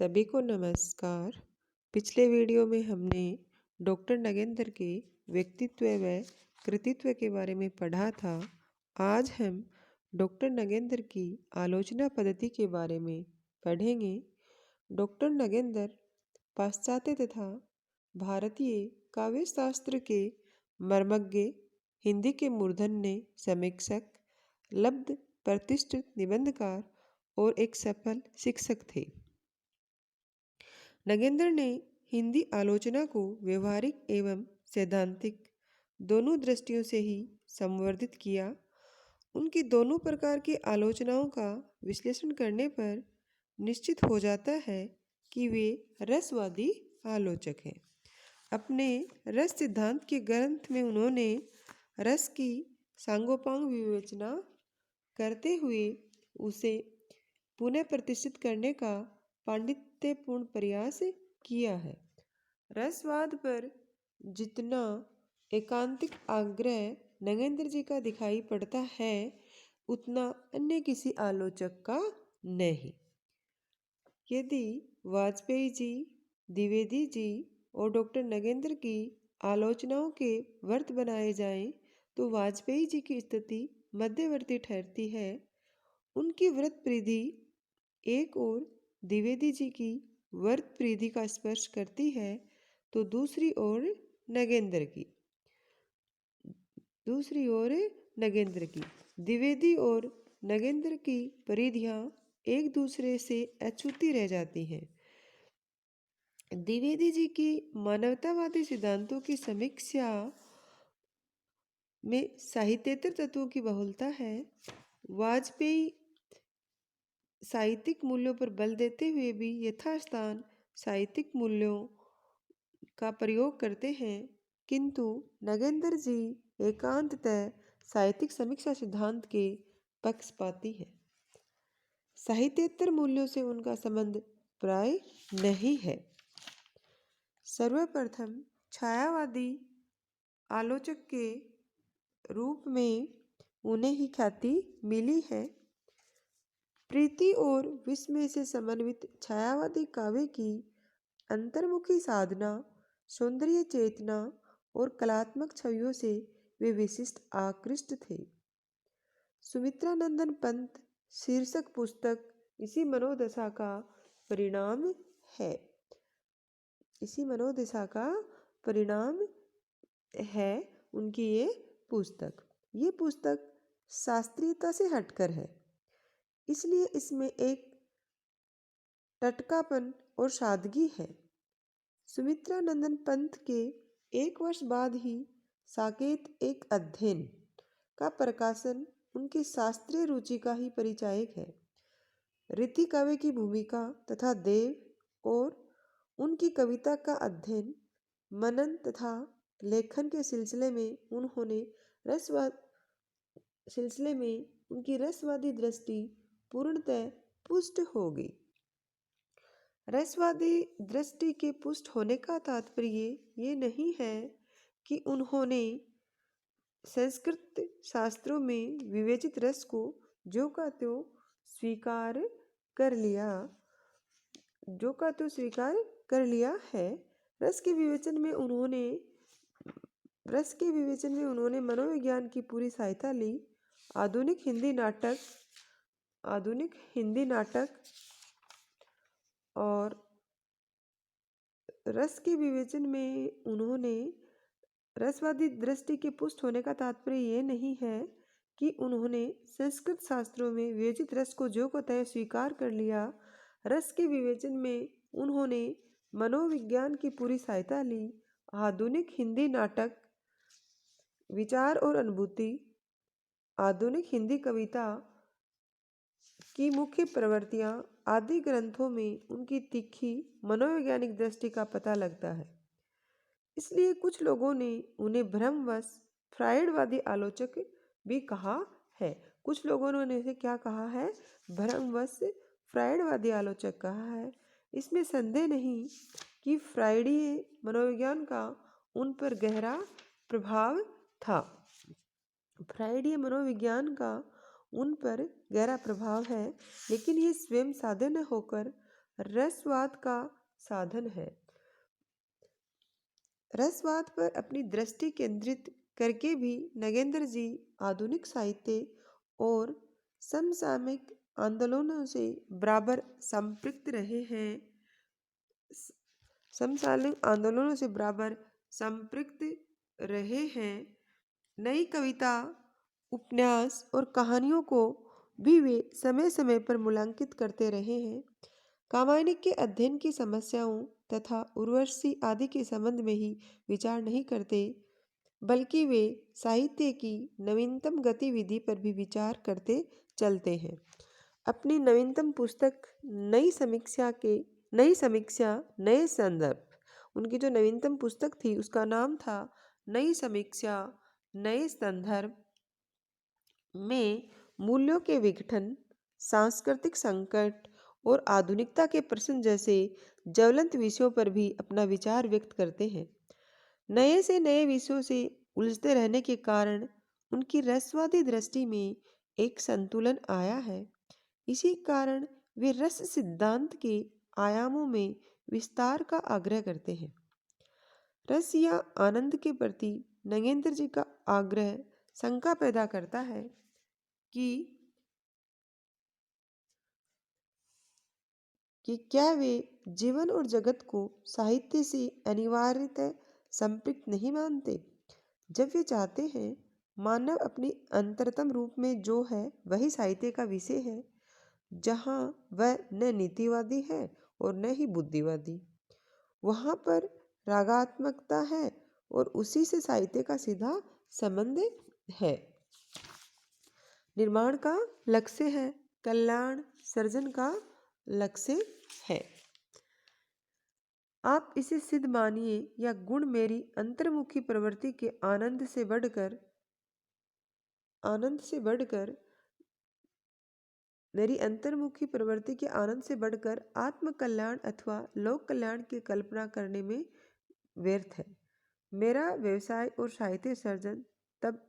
सभी को नमस्कार। पिछले वीडियो में हमने डॉक्टर नगेंद्र के व्यक्तित्व व कृतित्व के बारे में पढ़ा था। आज हम डॉक्टर नगेंद्र की आलोचना पद्धति के बारे में पढ़ेंगे। डॉक्टर नगेंद्र पाश्चात्य तथा भारतीय काव्य शास्त्र के मर्मज्ञ, हिंदी के मूर्धन्य समीक्षक, लब्ध प्रतिष्ठित निबंधकार और एक सफल शिक्षक थे। नगेंद्र ने हिंदी आलोचना को व्यवहारिक एवं सैद्धांतिक दोनों दृष्टियों से ही संवर्धित किया। उनकी दोनों प्रकार की आलोचनाओं का विश्लेषण करने पर निश्चित हो जाता है कि वे रसवादी आलोचक हैं। अपने रस सिद्धांत के ग्रंथ में उन्होंने रस की सांगोपांग विवेचना करते हुए उसे पुनः प्रतिष्ठित करने का पांडित्यपूर्ण प्रयास किया है। रसवाद पर जितना एकांतिक आग्रह नगेंद्र जी का दिखाई पड़ता है, उतना अन्य किसी आलोचक का नहीं। यदि वाजपेयी जी, द्विवेदी जी और डॉक्टर नगेंद्र की आलोचनाओं के वर्त बनाए जाएं, तो वाजपेयी जी की स्थिति मध्यवर्ती ठहरती है। उनकी व्रत परिधि एक और द्विवेदी जी की वर्त परिधि का स्पर्श करती है, तो दूसरी ओर नगेंद्र की द्विवेदी और नगेंद्र की परिधियां एक दूसरे से अछूती रह जाती हैं। द्विवेदी जी की मानवतावादी सिद्धांतों की समीक्षा में साहित्येतर तत्वों की बहुलता है। वाजपेयी साहित्यिक मूल्यों पर बल देते हुए भी यथास्थान साहित्यिक मूल्यों का प्रयोग करते हैं, किंतु नगेंद्र जी एकांततः साहित्यिक समीक्षा सिद्धांत के पक्षपाती हैं। साहित्येतर मूल्यों से उनका संबंध प्राय नहीं है। सर्वप्रथम छायावादी आलोचक के रूप में उन्हें ही ख्याति मिली है। प्रीति और विस्मय से समन्वित छायावादी काव्य की अंतर्मुखी साधना, सौंदर्य चेतना और कलात्मक छवियों से वे विशिष्ट आकृष्ट थे। सुमित्रा नंदन पंत शीर्षक पुस्तक इसी मनोदशा का परिणाम है। उनकी ये पुस्तक शास्त्रीयता से हटकर है, इसलिए इसमें एक टटकापन और सादगी है। सुमित्रा नंदन पंत के एक वर्ष बाद ही साकेत एक अध्ययन का प्रकाशन उनकी शास्त्रीय रुचि का ही परिचायक है। रीति काव्य की भूमिका तथा देव और उनकी कविता का अध्ययन, मनन तथा लेखन के सिलसिले में उनकी रसवादी दृष्टि पूर्णतः पुष्ट हो गई। रसवादी दृष्टि के पुष्ट होने का तात्पर्य ये नहीं है कि उन्होंने संस्कृत शास्त्रों में विवेचित रस को जो का त्यों स्वीकार कर लिया है। रस के विवेचन में उन्होंने मनोविज्ञान की पूरी सहायता ली। आधुनिक हिंदी नाटक और रस के विवेचन में उन्होंने रसवादी दृष्टि के पुष्ट होने का तात्पर्य ये नहीं है कि उन्होंने संस्कृत शास्त्रों में विवेचित रस को जो को तय स्वीकार कर लिया। रस के विवेचन में उन्होंने मनोविज्ञान की पूरी सहायता ली। आधुनिक हिंदी नाटक, विचार और अनुभूति, आधुनिक हिंदी कविता की मुख्य प्रवृत्तियां आदि ग्रंथों में उनकी तीखी मनोवैज्ञानिक दृष्टि का पता लगता है। इसलिए कुछ लोगों ने उन्हें भ्रमवश फ्रायडवादी आलोचक भी कहा है। कुछ लोगों ने उन्हें क्या कहा है? भ्रमवश फ्रायडवादी आलोचक कहा है। इसमें संदेह नहीं कि फ्रायडीय मनोविज्ञान का उन पर गहरा प्रभाव था। फ्रायडीय मनोविज्ञान का उन पर गहरा प्रभाव है, लेकिन ये स्वयं साध्य न होकर रसवाद का साधन है। रसवाद पर अपनी दृष्टि केंद्रित करके भी नगेंद्र जी आधुनिक साहित्य और समसामयिक आंदोलनों से बराबर संपृक्त रहे हैं। समकालीन आंदोलनों से बराबर संपृक्त रहे हैं। नई कविता, उपन्यास और कहानियों को भी वे समय समय पर मूल्यांकित करते रहे हैं। कामायनी के अध्ययन की समस्याओं तथा उर्वशी आदि के संबंध में ही विचार नहीं करते, बल्कि वे साहित्य की नवीनतम गतिविधि पर भी विचार करते चलते हैं। अपनी नवीनतम पुस्तक नई समीक्षा नए संदर्भ, उनकी जो नवीनतम पुस्तक थी उसका नाम था नई समीक्षा नए संदर्भ में मूल्यों के विघटन, सांस्कृतिक संकट और आधुनिकता के प्रश्न जैसे ज्वलंत विषयों पर भी अपना विचार व्यक्त करते हैं। नए से नए विषयों से उलझते रहने के कारण उनकी रसवादी दृष्टि में एक संतुलन आया है। इसी कारण वे रस सिद्धांत के आयामों में विस्तार का आग्रह करते हैं। रस या आनंद के प्रति नगेंद्र जी का आग्रह शंका पैदा करता है कि क्या वे जीवन और जगत को साहित्य से अनिवार्यतः संपृक्त नहीं मानते। जब वे चाहते हैं मानव अपनी अंतरतम रूप में जो है वही साहित्य का विषय है, जहाँ वह न नीतिवादी है और न ही बुद्धिवादी, वहाँ पर रागात्मकता है और उसी से साहित्य का सीधा संबंध है। निर्माण का लक्ष्य है, कल्याण सर्जन का लक्ष्य है। आप इसे सिद्ध मानिए या गुण मेरी अंतर्मुखी प्रवृत्ति के आनंद से बढ़कर आत्म कल्याण अथवा लोक कल्याण की कल्पना करने में व्यर्थ है। मेरा व्यवसाय और साहित्य सर्जन तब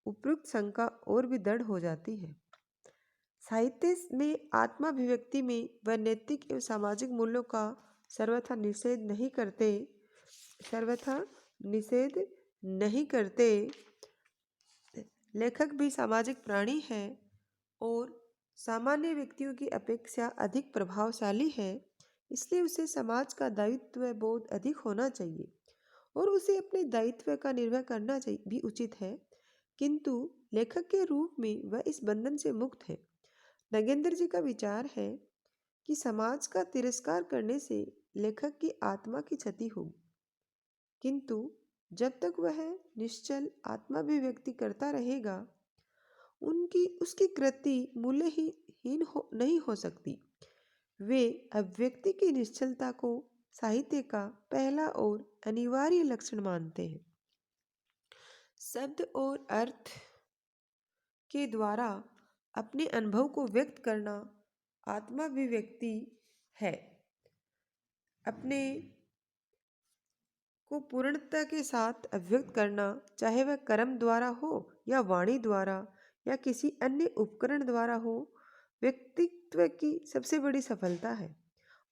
उपयुक्त शंका और भी दृढ़ हो जाती है। साहित्य में आत्माभिव्यक्ति में वह नैतिक एवं सामाजिक मूल्यों का सर्वथा निषेध नहीं करते। लेखक भी सामाजिक प्राणी है और सामान्य व्यक्तियों की अपेक्षा अधिक प्रभावशाली है, इसलिए उसे समाज का दायित्व बोध अधिक होना चाहिए और उसे अपने दायित्व का निर्वाह करना चाहिए भी उचित है, किंतु लेखक के रूप में वह इस बंधन से मुक्त है। नगेंद्र जी का विचार है कि समाज का तिरस्कार करने से लेखक की आत्मा की क्षति होगी, किंतु जब तक वह निश्चल आत्माभिव्यक्ति करता रहेगा उसकी कृति मूल्यहीन नहीं हो सकती। वे अभिव्यक्ति की निश्चलता को साहित्य का पहला और अनिवार्य लक्षण मानते हैं। शब्द और अर्थ के द्वारा अपने अनुभव को व्यक्त करना आत्माभिव्यक्ति है। अपने को पूर्णता के साथ अभिव्यक्त करना, चाहे वह कर्म द्वारा हो या वाणी द्वारा या किसी अन्य उपकरण द्वारा हो, व्यक्तित्व की सबसे बड़ी सफलता है।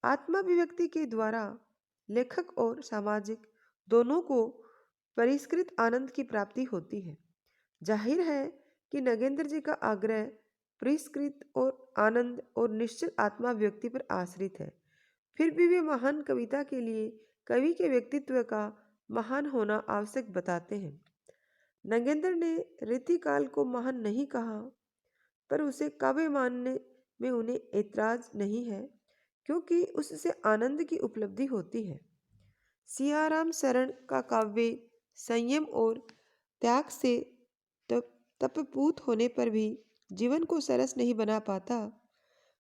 आत्माभिव्यक्ति के द्वारा लेखक और सामाजिक दोनों को परिष्कृत आनंद की प्राप्ति होती है। जाहिर है कि नगेंद्र जी का आग्रह परिष्कृत और आनंद और निश्चल आत्माभिव्यक्ति पर आश्रित है। फिर भी वे महान कविता के लिए कवि के व्यक्तित्व का महान होना आवश्यक बताते हैं। नगेंद्र ने रीतिकाल को महान नहीं कहा, पर उसे काव्य मानने में उन्हें ऐतराज नहीं है, क्योंकि उससे आनंद की उपलब्धि होती है। सियाराम शरण का काव्य संयम और त्याग से तपपूत होने पर भी जीवन को सरस नहीं बना पाता।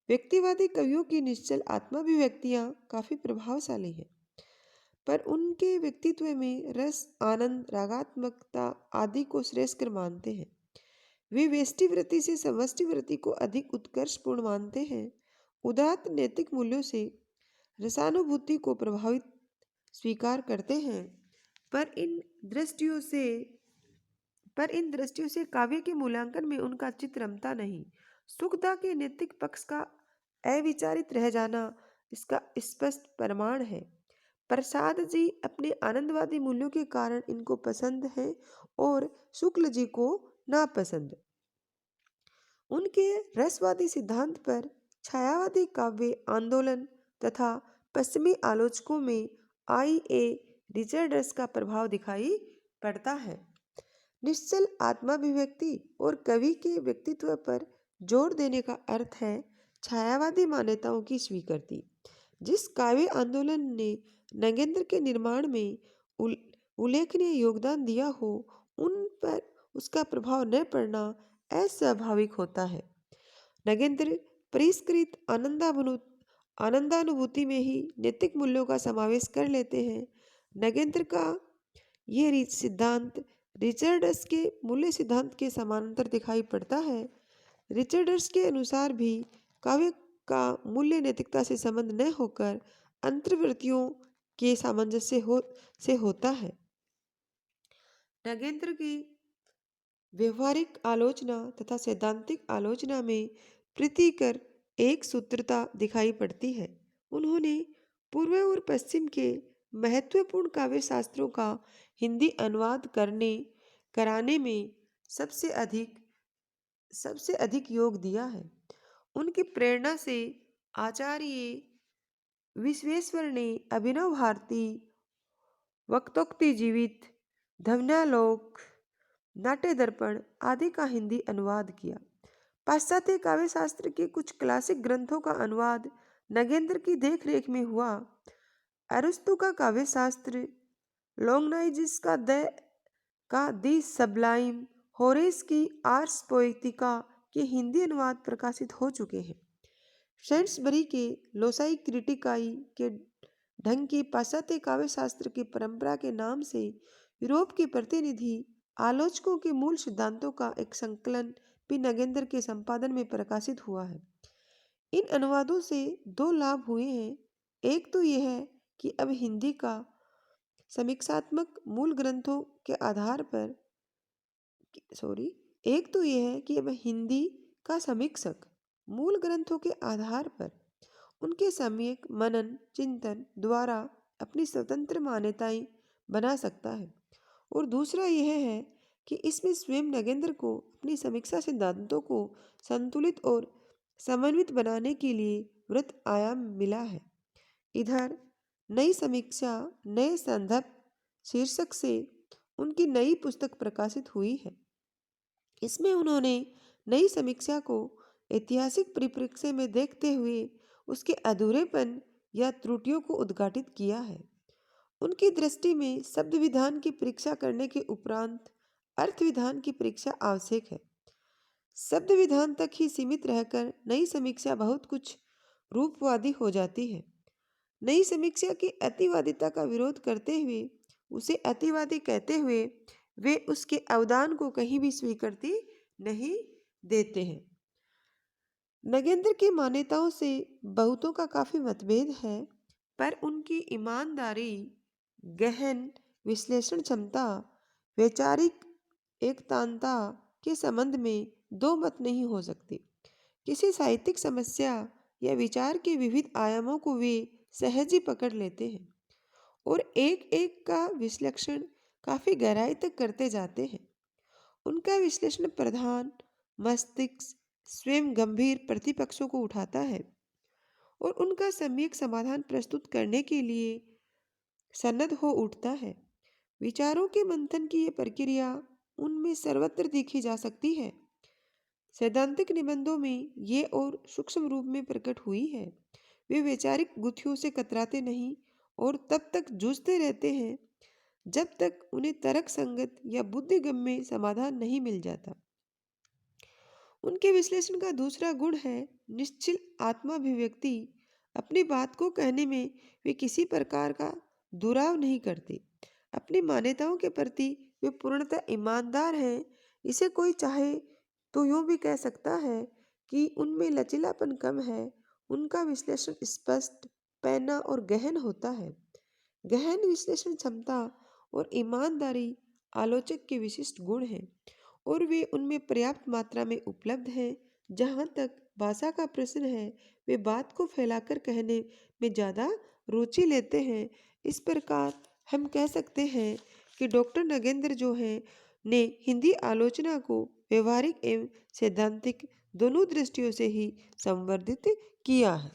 व्यक्तिवादी कवियों की निश्चल आत्माभिव्यक्तियां काफी प्रभावशाली हैं, पर उनके व्यक्तित्व में रस, आनंद, रागात्मकता आदि को श्रेष्ठ मानते हैं। वे व्यष्टि वृत्ति से समष्टि वृत्ति को अधिक उत्कर्षपूर्ण मानते हैं। उदात्त नैतिक मूल्यों से रसानुभूति को प्रभावित स्वीकार करते हैं, पर इन दृष्टियों से काव्य के मूल्यांकन में उनका चित्त रमता नहीं। सुखदा के नैतिक पक्ष का अविचारित रह जाना इसका स्पष्ट प्रमाण है। प्रसाद जी अपने आनंदवादी मूल्यों के कारण इनको पसंद है और शुक्ल जी को नापसंद। उनके रसवादी सिद्धांत पर छायावादी काव्य आंदोलन तथा पश्चिमी आलोचकों में आई.ए. रिचर्ड्स का प्रभाव दिखाई पड़ता है। निश्चल आत्माभिव्यक्ति और कवि के व्यक्तित्व पर जोर देने का अर्थ है छायावादी मान्यताओं की स्वीकृति। जिस काव्य आंदोलन ने नगेंद्र के निर्माण में उल्लेखनीय योगदान दिया हो, उन पर उसका प्रभाव न पड़ना अस्वाभाविक होता है। नगेंद्र परिष्कृत आनंदानुभूति में ही नैतिक मूल्यों का समावेश कर लेते हैं। नगेंद्र का ये सिद्धांत रिचर्ड्स के मूल्य सिद्धांत के समानांतर दिखाई पड़ता है। रिचर्ड्स के अनुसार भी काव्य का मूल्य नैतिकता से संबंध न होकर अंतर्वृत्तियों के सामंजस्य से होता है। नगेंद्र की व्यवहारिक आलोचना तथा सैद्धांतिक आलोचना में प्रीतिकर एक सूत्रता दिखाई पड़ती है। उन्होंने पूर्व और पश्चिम के महत्वपूर्ण काव्य शास्त्रों का हिंदी अनुवाद कराने में सबसे अधिक योग दिया है। उनकी प्रेरणा से आचार्य विश्वेश्वर ने अभिनव भारती, वक्तोक्ति जीवित, ध्वन्यालोक, नाट्य दर्पण आदि का हिंदी अनुवाद किया। पाश्चात्य काव्य शास्त्र के कुछ क्लासिक ग्रंथों का अनुवाद नगेंद्र की देखरेख में हुआ। अरस्तु का काव्य शास्त्र, लोंगनाइजिस का दी सबलाइम, होरेस की आर्स पोएटिका के हिंदी अनुवाद प्रकाशित हो चुके हैं। सेंट्सबरी के लोसाई क्रिटिकाई के ढंग की पाश्चात्य काव्य शास्त्र की परंपरा के नाम से यूरोप के प्रतिनिधि आलोचकों के मूल सिद्धांतों का एक संकलन भी नगेंद्र के संपादन में प्रकाशित हुआ है। इन अनुवादों से दो लाभ हुए हैं। एक तो यह है कि अब हिंदी का समीक्षात्मक मूल ग्रंथों के आधार पर एक तो यह है कि अब हिंदी का समीक्षक मूल ग्रंथों के आधार पर उनके सम्यक मनन चिंतन द्वारा अपनी स्वतंत्र मान्यताएं बना सकता है। और दूसरा यह है कि इसमें स्वयं नगेंद्र को अपनी समीक्षा सिद्धांतों को संतुलित और समन्वित बनाने के लिए वृत्त आयाम मिला है। इधर नई समीक्षा नए संदर्भ शीर्षक से उनकी नई पुस्तक प्रकाशित हुई है। इसमें उन्होंने नई समीक्षा को ऐतिहासिक परिप्रेक्ष्य में देखते हुए उसके अधूरेपन या त्रुटियों को उद्घाटित किया है। उनकी दृष्टि में शब्द विधान की परीक्षा करने के उपरांत अर्थ विधान की परीक्षा आवश्यक है। शब्द विधान तक ही सीमित रहकर नई समीक्षा बहुत कुछ रूपवादी हो जाती है। नई समीक्षा की अतिवादिता का विरोध करते हुए उसे अतिवादी कहते हुए वे उसके अवदान को कहीं भी स्वीकृति नहीं देते हैं। नगेंद्र की मान्यताओं से बहुतों का काफी मतभेद है, पर उनकी ईमानदारी, गहन विश्लेषण क्षमता, वैचारिक एकतांता के संबंध में दो मत नहीं हो सकते। किसी साहित्यिक समस्या या विचार के विविध आयामों को वे सहज ही पकड़ लेते हैं और एक एक का विश्लेषण काफी गहराई तक करते जाते हैं। उनका विश्लेषण प्रधान मस्तिष्क स्वयं गंभीर प्रतिपक्षों को उठाता है और उनका सम्यक समाधान प्रस्तुत करने के लिए सन्नद्ध हो उठता है। विचारों के मंथन की ये प्रक्रिया उनमें सर्वत्र देखी जा सकती है। सैद्धांतिक निबंधों में ये और सूक्ष्म रूप में प्रकट हुई है। वे वैचारिक गुत्थियों से कतराते नहीं और तब तक जूझते रहते हैं जब तक उन्हें तर्क संगत या बुद्धिगम्य समाधान नहीं मिल जाता। उनके विश्लेषण का दूसरा गुण है निश्चल आत्माभिव्यक्ति। अपनी बात को कहने में वे किसी प्रकार का दुराव नहीं करते। अपनी मान्यताओं के प्रति वे पूर्णतः ईमानदार हैं। इसे कोई चाहे तो यूं भी कह सकता है कि उनमें लचीलापन कम है। उनका विश्लेषण स्पष्ट, पैना और गहन होता है। गहन विश्लेषण क्षमता और ईमानदारी आलोचक के विशिष्ट गुण हैं और वे उनमें पर्याप्त मात्रा में उपलब्ध हैं, जहाँ तक भाषा का प्रश्न है, वे बात को फैलाकर कहने में ज़्यादा रुचि लेते हैं। इस प्रकार हम कह सकते हैं कि डॉक्टर नगेंद्र जो हैं ने हिंदी आलोचना को व्यवहारिक एवं सैद्धांतिक दोनों दृष्टियों से ही संवर्धित किया है।